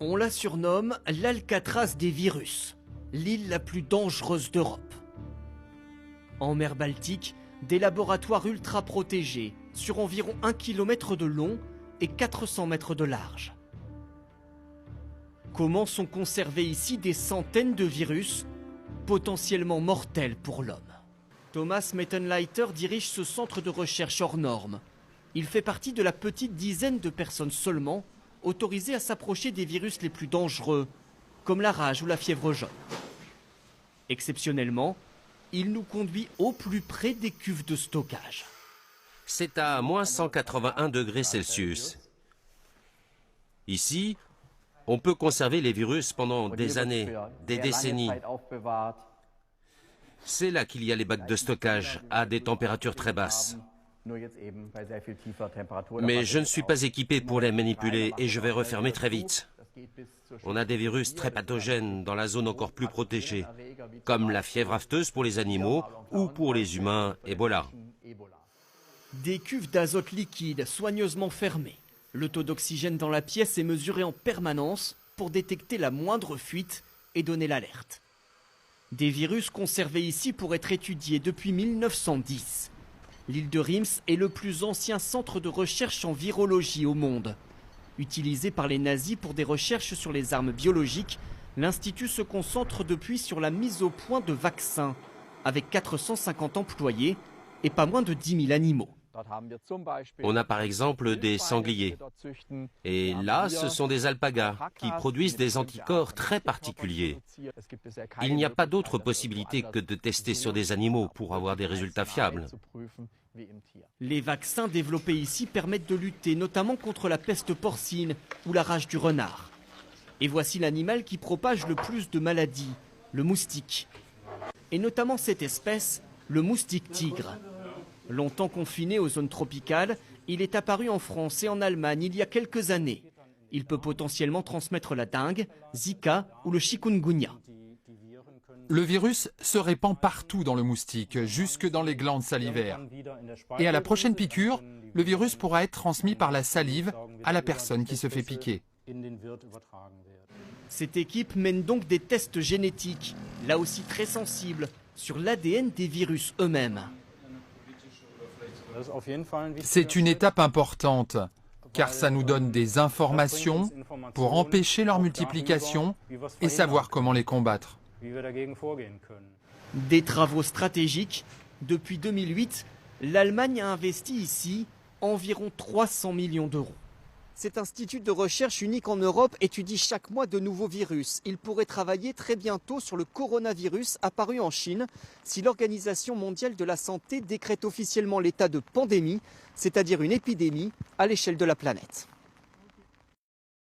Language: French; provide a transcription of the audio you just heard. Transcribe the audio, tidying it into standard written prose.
On la surnomme l'Alcatraz des virus, l'île la plus dangereuse d'Europe. En mer Baltique, des laboratoires ultra protégés sur environ 1 km de long et 400 mètres de large. Comment sont conservés ici des centaines de virus potentiellement mortels pour l'homme? Thomas Mettenleiter dirige ce centre de recherche hors norme. Il fait partie de la petite dizaine de personnes seulement autorisées à s'approcher des virus les plus dangereux, comme la rage ou la fièvre jaune. Exceptionnellement, il nous conduit au plus près des cuves de stockage. C'est à moins 181 degrés Celsius. Ici, on peut conserver les virus pendant des années, des décennies. C'est là qu'il y a les bacs de stockage, à des températures très basses. Mais je ne suis pas équipé pour les manipuler et je vais refermer très vite. On a des virus très pathogènes dans la zone encore plus protégée, comme la fièvre afteuse pour les animaux ou pour les humains, Ebola. Des cuves d'azote liquide soigneusement fermées. Le taux d'oxygène dans la pièce est mesuré en permanence pour détecter la moindre fuite et donner l'alerte. Des virus conservés ici pour être étudiés depuis 1910. L'île de Reims est le plus ancien centre de recherche en virologie au monde. Utilisé par les nazis pour des recherches sur les armes biologiques, l'Institut se concentre depuis sur la mise au point de vaccins, avec 450 employés et pas moins de 10 000 animaux. On a par exemple des sangliers. Et là, ce sont des alpagas qui produisent des anticorps très particuliers. Il n'y a pas d'autre possibilité que de tester sur des animaux pour avoir des résultats fiables. Les vaccins développés ici permettent de lutter notamment contre la peste porcine ou la rage du renard. Et voici l'animal qui propage le plus de maladies, le moustique. Et notamment cette espèce, le moustique tigre. Longtemps confiné aux zones tropicales, il est apparu en France et en Allemagne il y a quelques années. Il peut potentiellement transmettre la dengue, Zika ou le chikungunya. Le virus se répand partout dans le moustique, jusque dans les glandes salivaires. Et à la prochaine piqûre, le virus pourra être transmis par la salive à la personne qui se fait piquer. Cette équipe mène donc des tests génétiques, là aussi très sensibles, sur l'ADN des virus eux-mêmes. C'est une étape importante, car ça nous donne des informations pour empêcher leur multiplication et savoir comment les combattre. Des travaux stratégiques. Depuis 2008, l'Allemagne a investi ici environ 300 millions d'euros. Cet institut de recherche unique en Europe étudie chaque mois de nouveaux virus. Il pourrait travailler très bientôt sur le coronavirus apparu en Chine si l'Organisation mondiale de la santé décrète officiellement l'état de pandémie, c'est-à-dire une épidémie à l'échelle de la planète.